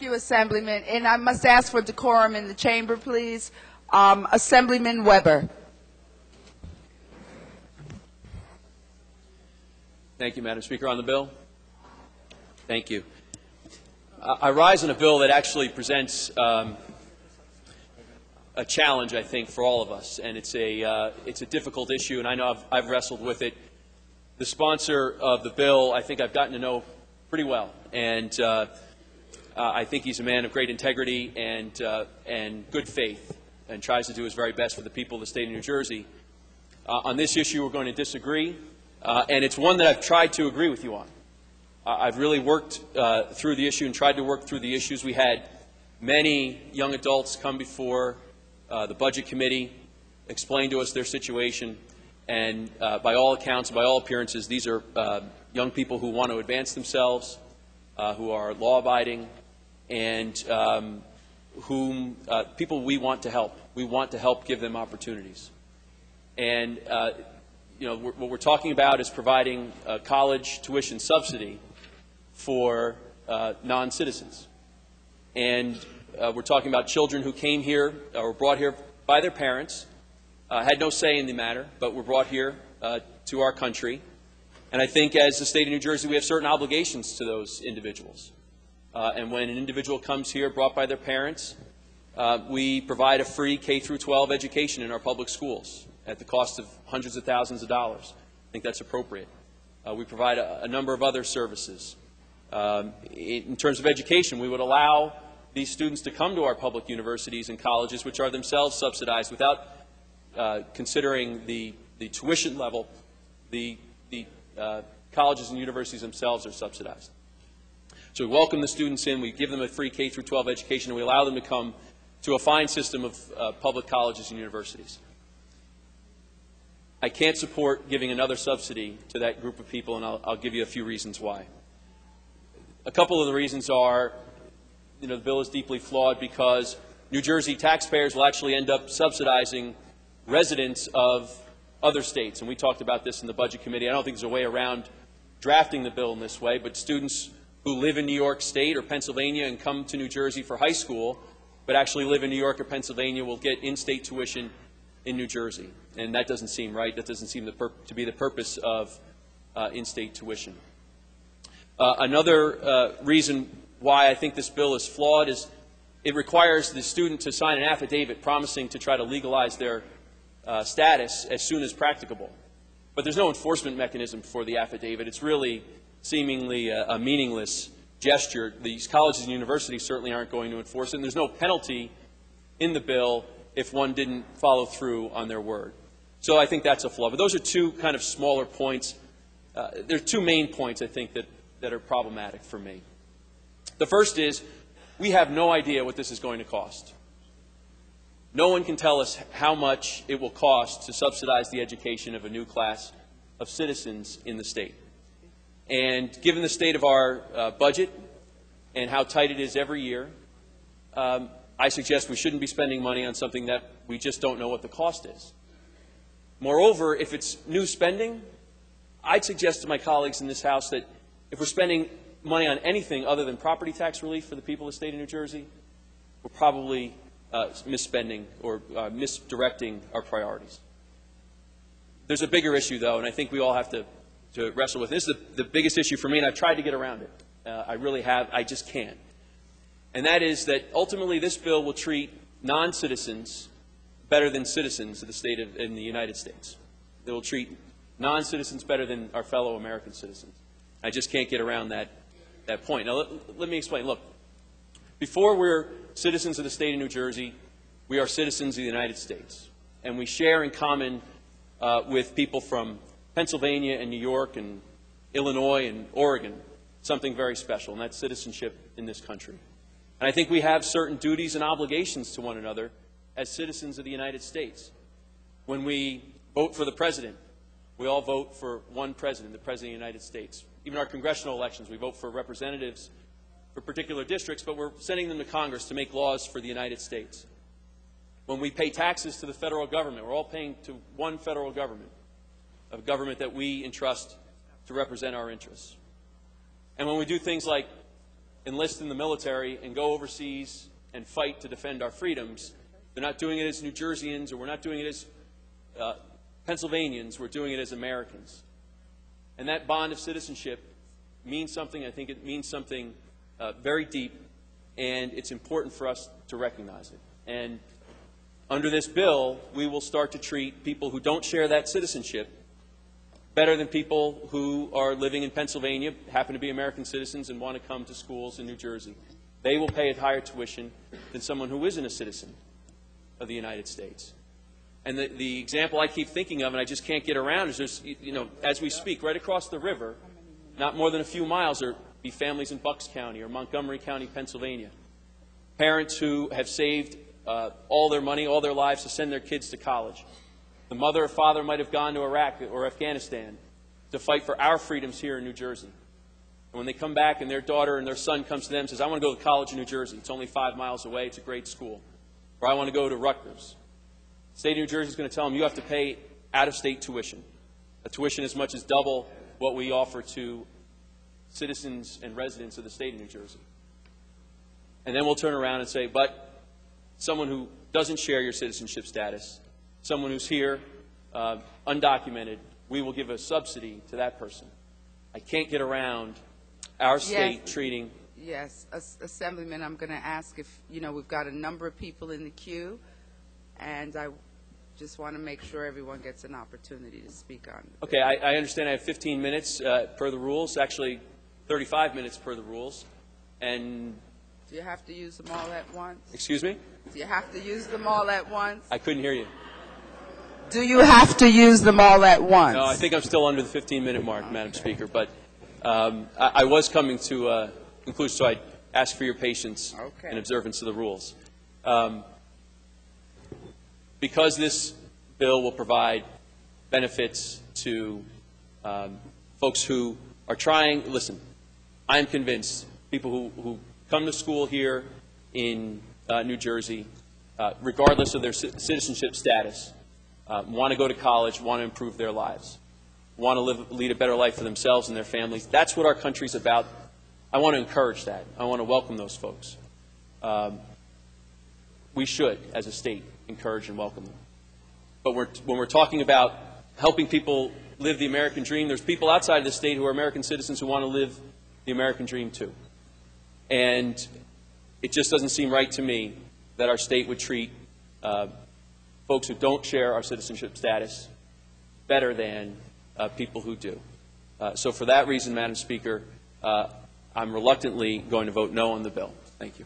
You, Assemblyman, and I must ask for decorum in the chamber, please. Assemblyman Weber. Thank you, Madam Speaker. On the bill? Thank you. I rise on a bill that actually presents a challenge, I think, for all of us, and it's a difficult issue, and I know I've wrestled with it. The sponsor of the bill, I think I've gotten to know pretty well, and I think he's a man of great integrity and good faith, and tries to do his very best for the people of the state of New Jersey. On this issue, we're going to disagree, and it's one that I've tried to agree with you on. I've really worked through the issue and tried to work through the issues. We had many young adults come before the Budget Committee, explain to us their situation, and by all accounts, by all appearances, these are young people who want to advance themselves, who are law-abiding, and whom people we want to help. We want to help give them opportunities. And you know, what we're talking about is providing a college tuition subsidy for non-citizens. And we're talking about children who came here or were brought here by their parents, had no say in the matter, but were brought here to our country. And I think as the state of New Jersey, we have certain obligations to those individuals. And when an individual comes here brought by their parents, we provide a free K-12 education in our public schools at the cost of hundreds of thousands of dollars. I think that's appropriate. We provide a number of other services. In terms of education, we would allow these students to come to our public universities and colleges, which are themselves subsidized, without considering the tuition level. The colleges and universities themselves are subsidized. So we welcome the students in, we give them a free K-12 education, and we allow them to come to a fine system of public colleges and universities. I can't support giving another subsidy to that group of people, and I'll give you a few reasons why. A couple of the reasons are, you know, the bill is deeply flawed because New Jersey taxpayers will actually end up subsidizing residents of other states, and we talked about this in the Budget Committee. I don't think there's a way around drafting the bill in this way, but students who live in New York State or Pennsylvania and come to New Jersey for high school, but actually live in New York or Pennsylvania, will get in-state tuition in New Jersey. And that doesn't seem right. That doesn't seem to be the purpose of in-state tuition. Another reason why I think this bill is flawed is it requires the student to sign an affidavit promising to try to legalize their status as soon as practicable. But there's no enforcement mechanism for the affidavit. It's really seemingly a meaningless gesture. These colleges and universities certainly aren't going to enforce it, and there's no penalty in the bill if one didn't follow through on their word. So I think that's a flaw. But those are two kind of smaller points. There are two main points, I think, that are problematic for me. The first is we have no idea what this is going to cost. No one can tell us how much it will cost to subsidize the education of a new class of citizens in the state. And given the state of our budget and how tight it is every year, I suggest we shouldn't be spending money on something that we just don't know what the cost is. Moreover, if it's new spending, I'd suggest to my colleagues in this House that if we're spending money on anything other than property tax relief for the people of the state of New Jersey, we're probably misspending or misdirecting our priorities. There's a bigger issue, though, and I think we all have to wrestle with. This is the biggest issue for me, and I've tried to get around it. I really have. I just can't. And that is that ultimately this bill will treat non-citizens better than citizens of the state in the United States. It will treat non-citizens better than our fellow American citizens. I just can't get around that point. Now, let me explain. Look, before we're citizens of the state of New Jersey, we are citizens of the United States. And we share in common with people from Pennsylvania and New York and Illinois and Oregon something very special, and that's citizenship in this country. And I think we have certain duties and obligations to one another as citizens of the United States. When we vote for the president, we all vote for one president, the President of the United States. Even our congressional elections, we vote for representatives for particular districts, but we're sending them to Congress to make laws for the United States. When we pay taxes to the federal government, we're all paying to one federal government, a government that we entrust to represent our interests. And when we do things like enlist in the military and go overseas and fight to defend our freedoms. They're not doing it as New Jerseyans, or we're not doing it as Pennsylvanians. We're doing it as Americans. And that bond of citizenship means something. I think it means something very deep, and it's important for us to recognize it. And under this bill, we will start to treat people who don't share that citizenship better than people who are living in Pennsylvania, happen to be American citizens, and want to come to schools in New Jersey. They will pay a higher tuition than someone who isn't a citizen of the United States. And the example I keep thinking of, and I just can't get around, is there's, as we speak, right across the river, not more than a few miles, there be families in Bucks County or Montgomery County, Pennsylvania. Parents who have saved all their money, all their lives to send their kids to college. The mother or father might have gone to Iraq or Afghanistan to fight for our freedoms here in New Jersey. And when they come back and their daughter and their son comes to them and says, I want to go to college in New Jersey. It's only 5 miles away. It's a great school. Or I want to go to Rutgers. The state of New Jersey is going to tell them you have to pay out-of-state tuition. A tuition as much as double what we offer to citizens and residents of the state of New Jersey. And then we'll turn around and say, but someone who doesn't share your citizenship status, someone who's here, undocumented, we will give a subsidy to that person. I can't get around our state treating... Yes, Assemblyman, I'm going to ask if, we've got a number of people in the queue, and I just want to make sure everyone gets an opportunity to speak on it. Okay, I understand I have 15 minutes per the rules, actually 35 minutes per the rules, and... Do you have to use them all at once? Excuse me? Do you have to use them all at once? I couldn't hear you. Do you have to use them all at once? No, I think I'm still under the 15-minute mark, Madam Speaker, but I was coming to a conclusion, so I ask for your patience and observance of the rules. Because this bill will provide benefits to folks who are trying, listen, I am convinced people who come to school here in New Jersey, regardless of their citizenship status, want to go to college, want to improve their lives, want to lead a better life for themselves and their families. That's what our country's about. I want to encourage that. I want to welcome those folks. We should, as a state, encourage and welcome them. But when we're talking about helping people live the American dream, there's people outside of the state who are American citizens who want to live the American dream too. And it just doesn't seem right to me that our state would treat folks who don't share our citizenship status better than people who do. So for that reason, Madam Speaker, I'm reluctantly going to vote no on the bill. Thank you.